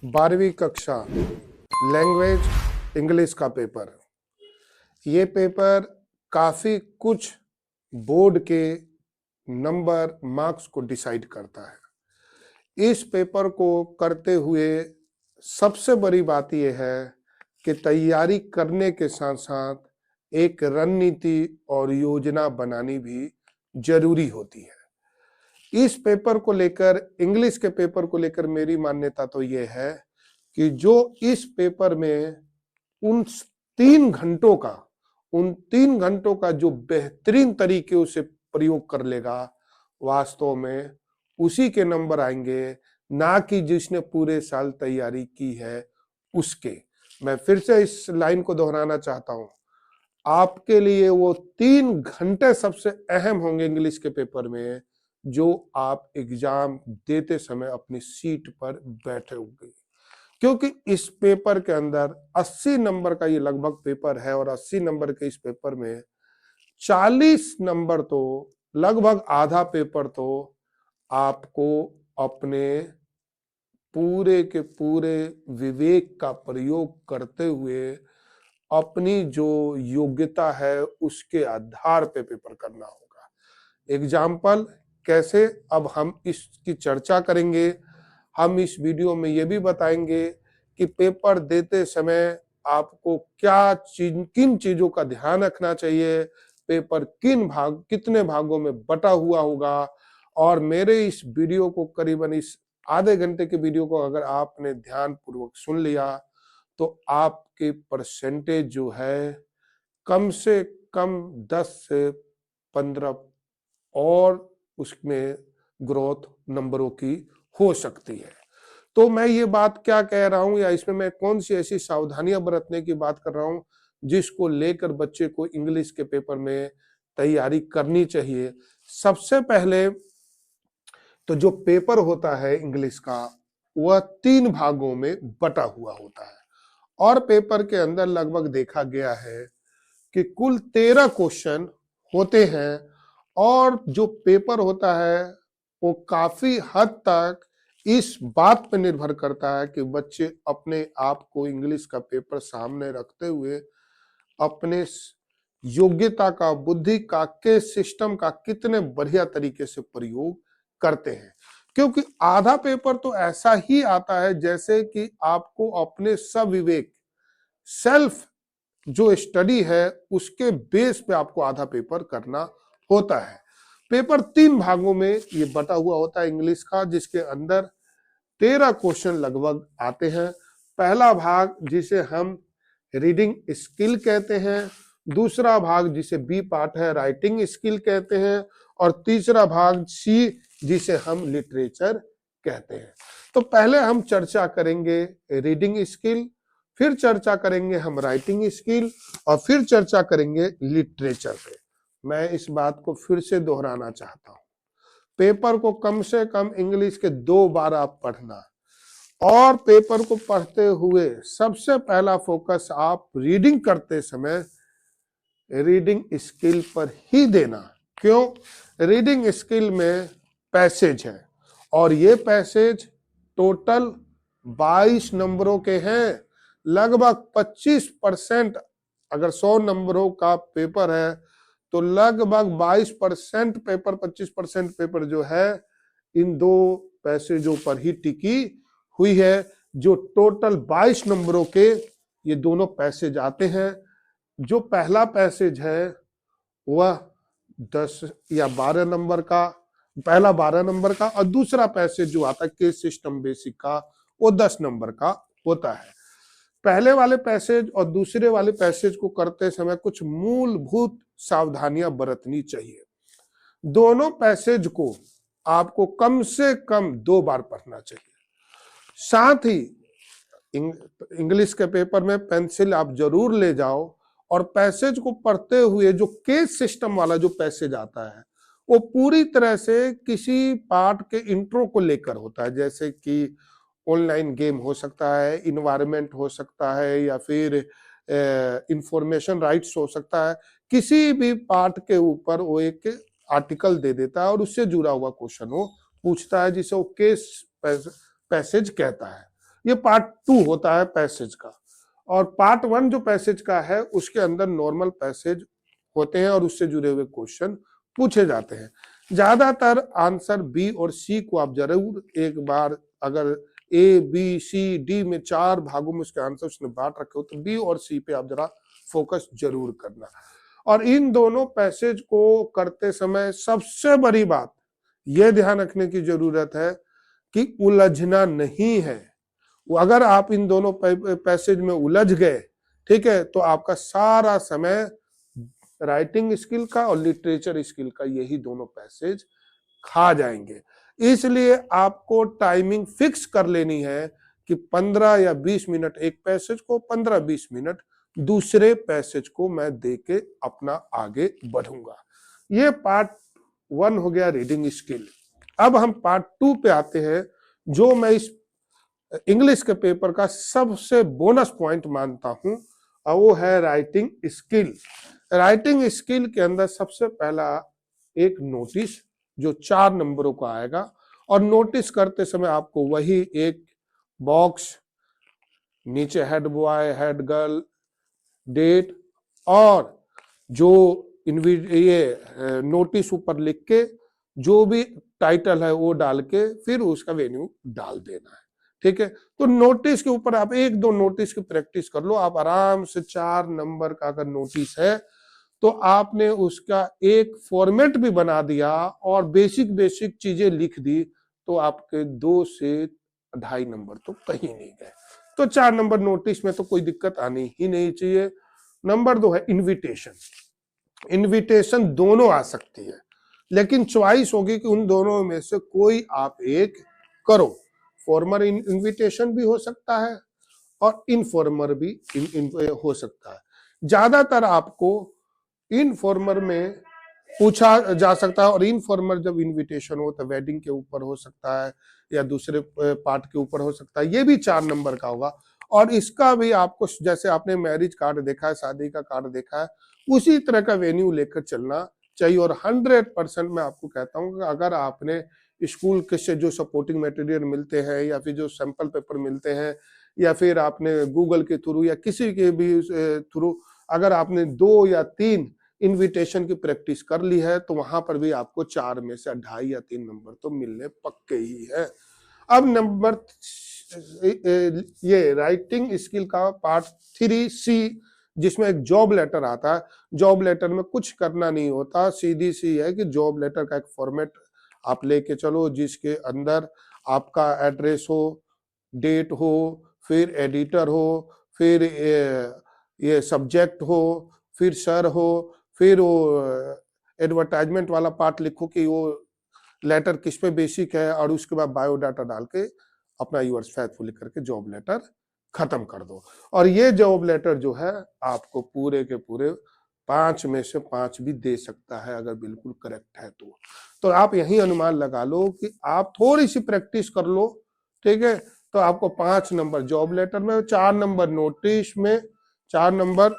12वीं कक्षा language English का पेपर। ये पेपर काफ़ी कुछ बोर्ड के नंबर मार्क्स को डिसाइड करता है। इस पेपर को करते हुए सबसे बड़ी बात यह है कि तैयारी करने के साथ साथ एक रणनीति और योजना बनानी भी जरूरी होती है। इस पेपर को लेकर, इंग्लिश के पेपर को लेकर मेरी मान्यता तो ये है कि जो इस पेपर में उन 3 घंटों का जो बेहतरीन तरीके से प्रयोग कर लेगा, वास्तव में उसी के नंबर आएंगे, ना कि जिसने पूरे साल तैयारी की है उसके। मैं फिर से इस लाइन को दोहराना चाहता हूं, आपके लिए वो 3 घंटे सबसे अहम होंगे इंग्लिश के पेपर में, जो आप एग्जाम देते समय अपनी सीट पर बैठे होंगे। क्योंकि इस पेपर के अंदर 80 नंबर का ये लगभग पेपर है और 80 नंबर के इस पेपर में 40 नंबर, तो लगभग आधा पेपर तो आपको अपने पूरे के पूरे विवेक का प्रयोग करते हुए अपनी जो योग्यता है उसके आधार पे पेपर करना होगा। एग्जाम्पल कैसे, अब हम इसकी चर्चा करेंगे। हम इस वीडियो में ये भी बताएंगे कि पेपर देते समय आपको किन चीजों का ध्यान रखना चाहिए, पेपर कितने भागों में बटा हुआ होगा। और मेरे इस वीडियो को, करीबन इस आधे घंटे के वीडियो को अगर आपने ध्यान पूर्वक सुन लिया तो आपके परसेंटेज जो है कम से कम 10 से 15 और उसमें ग्रोथ नंबरों की हो सकती है। तो मैं ये बात क्या कह रहा हूं, या इसमें मैं कौन सी ऐसी सावधानियां बरतने की बात कर रहा हूं जिसको लेकर बच्चे को इंग्लिश के पेपर में तैयारी करनी चाहिए। सबसे पहले तो जो पेपर होता है इंग्लिश का, वह 3 भागों में बटा हुआ होता है और पेपर के अंदर लगभग देखा गया है कि कुल 13 क्वेश्चन होते हैं। और जो पेपर होता है वो काफी हद तक इस बात पर निर्भर करता है कि बच्चे अपने आप को इंग्लिश का पेपर सामने रखते हुए अपने योग्यता का, बुद्धि का, के सिस्टम का कितने बढ़िया तरीके से प्रयोग करते हैं। क्योंकि आधा पेपर तो ऐसा ही आता है जैसे कि आपको अपने सविवेक, सेल्फ जो स्टडी है उसके बेस पे आपको आधा पेपर करना होता है। पेपर 3 भागों में ये बटा हुआ होता है इंग्लिश का, जिसके अंदर 13 क्वेश्चन लगभग आते हैं। पहला भाग जिसे हम रीडिंग स्किल कहते हैं, दूसरा भाग जिसे बी पार्ट है राइटिंग स्किल कहते हैं, और तीसरा भाग सी जिसे हम लिटरेचर कहते हैं। तो पहले हम चर्चा करेंगे रीडिंग स्किल, फिर चर्चा करेंगे हम राइटिंग स्किल, और फिर चर्चा करेंगे लिटरेचर पे। मैं इस बात को फिर से दोहराना चाहता हूं, पेपर को कम से कम इंग्लिश के 2 बार आप पढ़ना, और पेपर को पढ़ते हुए सबसे पहला फोकस आप रीडिंग करते समय रीडिंग स्किल पर ही देना। क्यों? रीडिंग स्किल में पैसेज है और ये पैसेज टोटल 22 नंबरों के हैं। लगभग 25%, अगर 100 नंबरों का पेपर है तो लगभग 22% पेपर, 25% पेपर जो है इन 2 पैसेजों पर ही टिकी हुई है। जो टोटल 22 नंबरों के ये दोनों पैसेज आते हैं। जो पहला पैसेज है वह 10 या 12 नंबर का, पहला 12 नंबर का, और दूसरा पैसेज जो आता है केस सिस्टम बेसिक का, वो 10 नंबर का होता है। पहले वाले पैसेज और दूसरे वाले पैसेज को करते समय कुछ मूलभूत सावधानियां बरतनी चाहिए। दोनों पैसेज को आपको कम से कम 2 बार पढ़ना चाहिए। साथ ही इंग्लिश के पेपर में पेंसिल आप जरूर ले जाओ, और पैसेज को पढ़ते हुए जो केस सिस्टम वाला जो पैसेज आता है वो पूरी तरह से किसी पार्ट के इंट्रो को लेकर होता है, जैसे कि ऑनलाइन गेम हो सकता है, इन्वायरमेंट हो सकता है, या फिर इंफॉर्मेशन राइट्स हो सकता है। किसी भी पार्ट के ऊपर वो एक आर्टिकल दे देता है और उससे जुड़ा हुआ क्वेश्चन वो पूछता है, जिसे वो केस पैसेज कहता है। ये पार्ट 2 होता है पैसेज का। और पार्ट 1 जो पैसेज का है उसके अंदर नॉर्मल पैसेज होते हैं और उससे जुड़े हुए क्वेश्चन पूछे जाते हैं। ज्यादातर आंसर बी और सी को आप जरूर एक बार, अगर ए बी सी डी में 4 भागों में उसके आंसर उसने बांट रखे हो तो बी और सी पे आप जरा फोकस जरूर करना। और इन दोनों पैसेज को करते समय सबसे बड़ी बात यह ध्यान रखने की जरूरत है कि उलझना नहीं है। अगर आप इन दोनों पैसेज में उलझ गए, ठीक है, तो आपका सारा समय राइटिंग स्किल का और लिटरेचर स्किल का यही दोनों पैसेज खा जाएंगे। इसलिए आपको टाइमिंग फिक्स कर लेनी है कि 15 या 20 मिनट एक पैसेज को, 15-20 मिनट दूसरे पैसेज को मैं देके अपना आगे बढ़ूंगा। ये पार्ट 1 हो गया रीडिंग स्किल। अब हम पार्ट 2 पे आते हैं, जो मैं इस इंग्लिश के पेपर का सबसे बोनस पॉइंट मानता हूं, और वो है राइटिंग स्किल। राइटिंग स्किल के अंदर सबसे पहला एक नोटिस जो 4 नंबरों का आएगा, और नोटिस करते समय आपको वही एक बॉक्स, नीचे head boy, head girl, date, और जो ये नोटिस ऊपर लिख के जो भी टाइटल है वो डाल के फिर उसका वेन्यू डाल देना है। ठीक है, तो नोटिस के ऊपर आप 1-2 नोटिस की प्रैक्टिस कर लो। आप आराम से 4 नंबर का अगर नोटिस है तो आपने उसका एक फॉर्मेट भी बना दिया और बेसिक बेसिक चीजें लिख दी, तो आपके 2 से 2.5 नंबर तो कहीं नहीं गए। तो 4 नंबर नोटिस में तो कोई दिक्कत आनी ही नहीं चाहिए। नंबर 2 है इनविटेशन। इनविटेशन दोनों आ सकती है, लेकिन चॉइस होगी कि उन दोनों में से कोई आप एक करो। फॉर्मल इनविटेशन भी हो सकता है और इनफॉर्मल भी हो सकता है। ज्यादातर आपको इनफॉर्मल में पूछा जा सकता है, और इनफॉर्मल जब इनविटेशन हो तो वेडिंग के ऊपर हो सकता है या दूसरे पार्ट के ऊपर हो सकता है। ये भी 4 नंबर का होगा, और इसका भी आपको, जैसे आपने मैरिज कार्ड देखा है, शादी का कार्ड देखा है, उसी तरह का वेन्यू लेकर चलना चाहिए। और 100% मैं आपको कहता हूँ कि अगर आपने स्कूल के से जो सपोर्टिंग मटेरियल मिलते हैं या फिर जो सैंपल पेपर मिलते हैं या फिर आपने गूगल के थ्रू या किसी के भी थ्रू अगर आपने 2 या 3 इनविटेशन की प्रैक्टिस कर ली है तो वहां पर भी आपको 4 में से 2.5 या 3 नंबर तो मिलने पक्के ही है। अब नंबर ये राइटिंग स्किल का पार्ट 3C, जिसमें एक जॉब लेटर आता है। जॉब लेटर में कुछ करना नहीं होता, सीधी सी है कि जॉब लेटर का एक फॉर्मेट आप लेके चलो जिसके अंदर आपका एड्रेस हो, डेट हो, फिर एडिटर हो, फिर ये सब्जेक्ट हो, फिर सर हो, फिर वो एडवर्टाइजमेंट वाला पार्ट लिखो कि वो लेटर किस पे बेसिक है, और उसके बाद बायोडाटा डाल के अपना यूअर्स फेथफुली करके जॉब लेटर खत्म कर दो। और ये जॉब लेटर जो है आपको पूरे के पूरे 5 में से 5 भी दे सकता है अगर बिल्कुल करेक्ट है तो आप यही अनुमान लगा लो कि आप थोड़ी सी प्रैक्टिस कर लो, ठीक है, तो आपको 5 नंबर जॉब लेटर में, 4 नंबर नोटिस में, 4 नंबर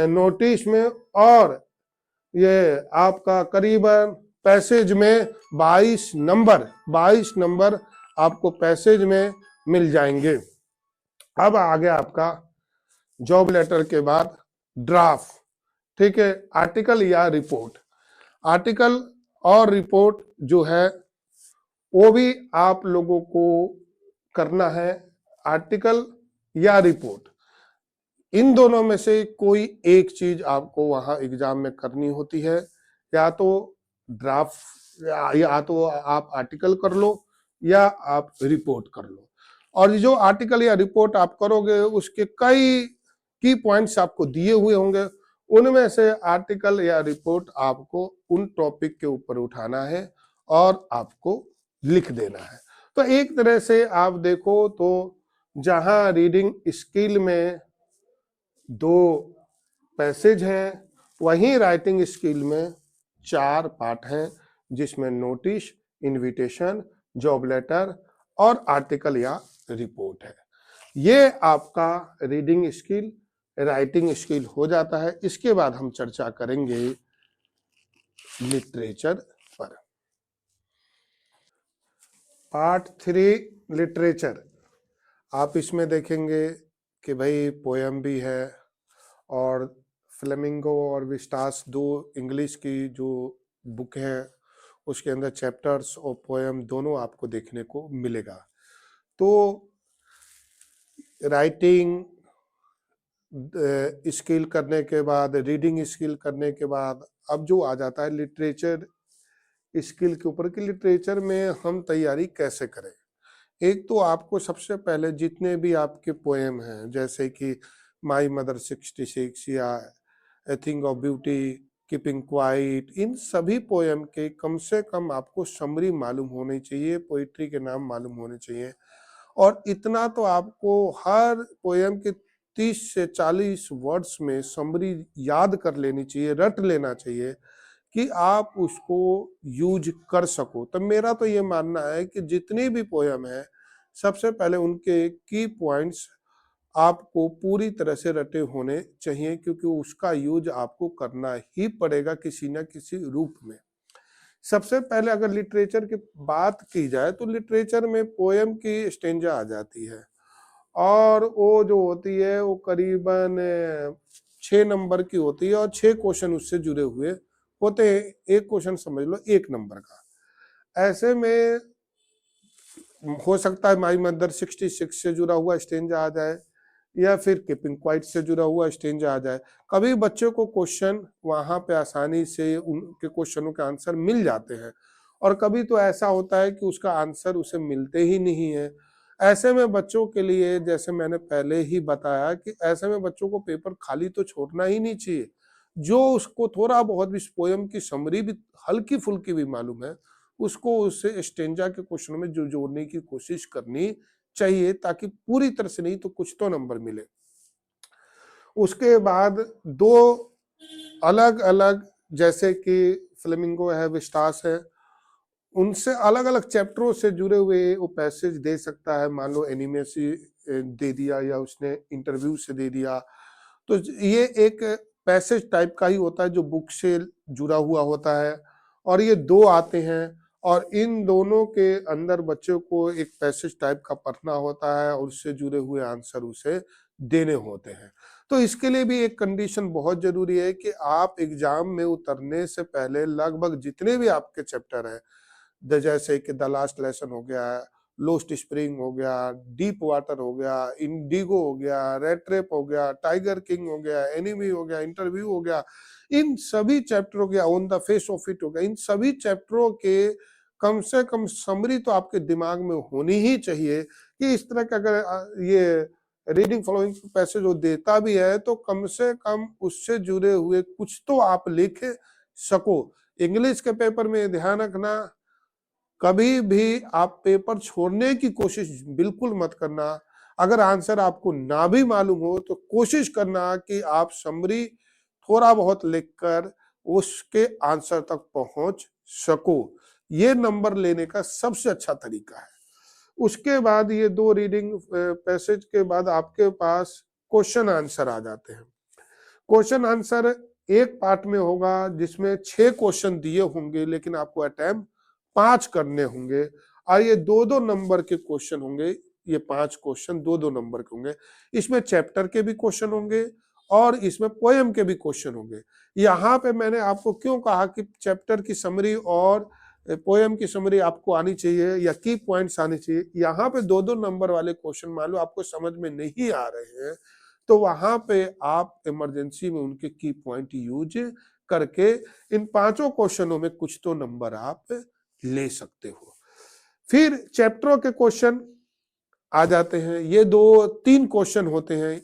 नोटिस में, और ये आपका करीबन पैसेज में 22 नंबर आपको पैसेज में मिल जाएंगे। अब आ गया आपका जॉब लेटर के बाद ड्राफ्ट, ठीक है, आर्टिकल या रिपोर्ट। आर्टिकल और रिपोर्ट जो है वो भी आप लोगों को करना है। आर्टिकल या रिपोर्ट, इन दोनों में से कोई एक चीज आपको वहां एग्जाम में करनी होती है। या तो ड्राफ्ट, या तो आप आर्टिकल कर लो या आप रिपोर्ट कर लो। और जो आर्टिकल या रिपोर्ट आप करोगे उसके कई की पॉइंट्स आपको दिए हुए होंगे, उनमें से आर्टिकल या रिपोर्ट आपको उन टॉपिक के ऊपर उठाना है और आपको लिख देना है। तो एक तरह से आप देखो तो जहां रीडिंग स्किल में 2 पैसेज हैं, वहीं राइटिंग स्किल में 4 पार्ट हैं, जिसमें नोटिस, इनविटेशन, जॉब लेटर और आर्टिकल या रिपोर्ट है। ये आपका रीडिंग स्किल, राइटिंग स्किल हो जाता है। इसके बाद हम चर्चा करेंगे लिटरेचर पर। Part 3 literature. आप इसमें देखेंगे कि भाई पोयम भी है और फ्लेमिंगो और विस्टास दो इंग्लिश की जो बुक है उसके अंदर चैप्टर्स और पोयम दोनों आपको देखने को मिलेगा। तो राइटिंग स्किल करने के बाद, रीडिंग स्किल करने के बाद अब जो आ जाता है लिटरेचर स्किल के ऊपर कि लिटरेचर में हम तैयारी कैसे करें। एक तो आपको सबसे पहले जितने भी आपके पोएम हैं जैसे कि माई मदर 66 या a thing of beauty, keeping quiet, इन सभी पोएम के कम से कम आपको समरी मालूम होनी चाहिए, पोइट्री के नाम मालूम होने चाहिए। और इतना तो आपको हर पोएम के 30 से 40 वर्ड्स में समरी याद कर लेनी चाहिए, रट लेना चाहिए कि आप उसको यूज कर सको। तो मेरा तो ये मानना है कि जितनी भी पोयम है सबसे पहले उनके की पॉइंट्स आपको पूरी तरह से रटे होने चाहिए, क्योंकि उसका यूज आपको करना ही पड़ेगा किसी न किसी रूप में। सबसे पहले अगर लिटरेचर की बात की जाए तो लिटरेचर में पोयम की स्टेंजा आ जाती है और वो जो होती है वो करीबन 6 नंबर की होती है और 6 क्वेश्चन उससे जुड़े हुए होते हैं। एक क्वेश्चन समझ लो 1 नंबर का। ऐसे में हो सकता है माई मदर 66 से जुड़ा हुआ स्टेंजा आ जाए या फिर कीपिंग क्वाइट से जुड़ा हुआ स्टेंजा आ जाए। कभी बच्चों को क्वेश्चन वहां पे आसानी से उनके क्वेश्चनों के आंसर मिल जाते हैं और कभी तो ऐसा होता है कि उसका आंसर उसे मिलते ही नहीं है। ऐसे में बच्चों के लिए जैसे मैंने पहले ही बताया कि ऐसे में बच्चों को पेपर खाली तो छोड़ना ही नहीं चाहिए। जो उसको थोड़ा बहुत भी पोयम की समरी भी हल्की फुल्की भी मालूम है उसको उससे स्टेंजा के क्वेश्चन में जो जोड़ने की कोशिश करनी चाहिए, ताकि पूरी तरह से नहीं तो कुछ तो नंबर मिले। उसके बाद दो अलग अलग जैसे कि फ्लेमिंगो है, विस्टास है, उनसे अलग अलग चैप्टरों से जुड़े हुए वो पैसेज दे सकता है। मान लो एनिमे से दे दिया या उसने इंटरव्यू से दे दिया, तो ये एक पैसेज टाइप का ही होता है जो बुक से जुड़ा हुआ होता है। और ये दो आते हैं और इन दोनों के अंदर बच्चों को एक पैसेज टाइप का पढ़ना होता है और उससे जुड़े हुए आंसर उसे देने होते हैं। तो इसके लिए भी एक कंडीशन बहुत जरूरी है कि आप एग्जाम में उतरने से पहले लगभग जितने भी आपके चैप्टर है, जैसे कि द लास्ट लेसन हो गया, लोस्ट स्प्रिंग हो गया, डीप वाटर हो गया, इंडिगो हो गया, रेड ट्रेप हो गया, टाइगर किंग हो गया, एनिमी हो गया, इंटरव्यू हो गया, इन सभी चैप्टरों के, on the face of it हो गया, इन सभी चैप्टरों के कम से कम समरी तो आपके दिमाग में होनी ही चाहिए कि इस तरह का अगर ये रीडिंग फॉलोइंग पैसेज जो देता भी है तो कम से कम उससे जुड़े हुए कुछ तो आप लिख सको। इंग्लिश के पेपर में ध्यान रखना, कभी भी आप पेपर छोड़ने की कोशिश बिल्कुल मत करना। अगर आंसर आपको ना भी मालूम हो तो कोशिश करना कि आप समरी थोड़ा बहुत लिखकर उसके आंसर तक पहुंच सको। ये नंबर लेने का सबसे अच्छा तरीका है। उसके बाद ये दो रीडिंग पैसेज के बाद आपके पास क्वेश्चन आंसर आ जाते हैं। क्वेश्चन आंसर एक पार्ट में होगा जिसमें 6 क्वेश्चन दिए होंगे लेकिन आपको अटेम्प्ट 5 करने होंगे और ये 2-2 नंबर के क्वेश्चन होंगे। ये 5 क्वेश्चन 2-2 नंबर के होंगे। इसमें चैप्टर के भी क्वेश्चन होंगे और इसमें पोएम के भी क्वेश्चन होंगे। यहाँ पे मैंने आपको क्यों कहा कि चैप्टर की समरी और पोएम की समरी आपको आनी चाहिए या की पॉइंट्स आनी चाहिए। यहाँ पे 2-2 नंबर वाले क्वेश्चन मान लो आपको समझ में नहीं आ रहे हैं तो वहां पे आप इमरजेंसी में उनके की पॉइंट यूज करके इन 5 क्वेश्चनों में कुछ तो नंबर आप ले सकते हो। फिर चैप्टरों के क्वेश्चन आ जाते हैं। ये 2-3 क्वेश्चन होते हैं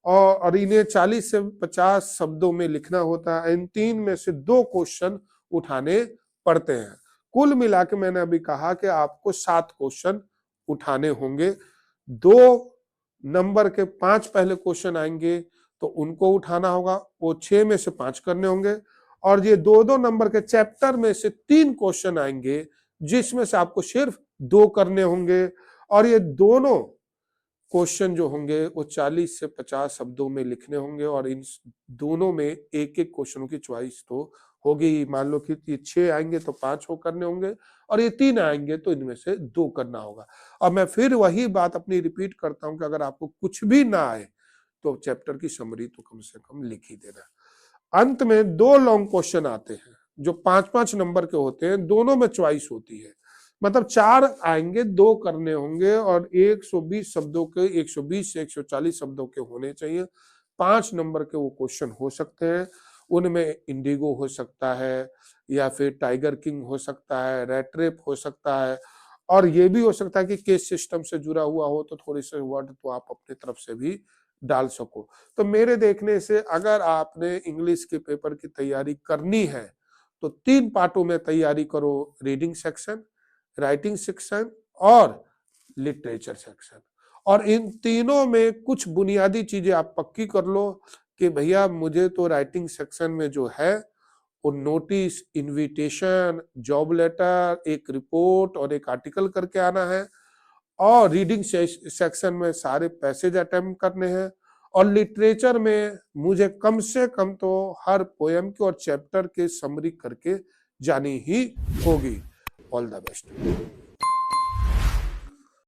और इन्हें 40 से 50 शब्दों में लिखना होता है। इन 3 में से 2 क्वेश्चन उठाने पड़ते हैं। कुल मिला के मैंने अभी कहा कि आपको 7 क्वेश्चन उठाने होंगे। 2 नंबर के 5 पहले क्वेश्चन आएंगे तो उनको उठाना होगा, वो 6 में से 5 करने होंगे और ये 2-2 नंबर के चैप्टर में से 3 क्वेश्चन आएंगे जिसमें से आपको सिर्फ 2 करने होंगे और ये दोनों क्वेश्चन जो होंगे वो 40 से 50 शब्दों में लिखने होंगे और इन दोनों में एक एक क्वेश्चनों की चॉइस तो होगी। मान लो कि ये 6 आएंगे तो 5 हो करने होंगे, और ये 3 आएंगे तो इनमें से 2 करना होगा। और मैं फिर वही बात अपनी रिपीट करता हूं कि अगर आपको कुछ भी ना आए तो चैप्टर की समरी तो कम से कम लिख ही देना। अंत में 2 लॉन्ग क्वेश्चन आते हैं जो 5-5 नंबर के होते हैं, दोनों में चॉइस होती है। मतलब 4 आएंगे, 2 करने होंगे, और 120 शब्दों के 120 से 140 शब्दों के होने चाहिए। 5 नंबर के वो क्वेश्चन हो सकते हैं। उनमें इंडिगो हो सकता है, या फिर टाइगर किंग हो सकता है, रेट रेप हो सकता है, और ये भी हो सकता है कि केस सिस्टम से जुड़ा हुआ हो तो थोड़ी से वर्ड तो आप अपनी तरफ से भी डाल सको। तो मेरे देखने से अगर आपने इंग्लिश के पेपर की तैयारी करनी है तो 3 पार्टों में तैयारी करो। रीडिंग सेक्शन, राइटिंग सेक्शन और लिटरेचर सेक्शन। और इन तीनों में कुछ बुनियादी चीजें आप पक्की कर लो कि भैया मुझे तो राइटिंग सेक्शन में जो है वो नोटिस, इनविटेशन, जॉब लेटर, एक रिपोर्ट और एक आर्टिकल करके आना है। और रीडिंग सेक्शन में सारे पैसेज अटेम्प्ट करने हैं। और लिटरेचर में मुझे कम से कम तो हर पोएम की और चैप्टर के समरी करके जानी ही होगी। All the best.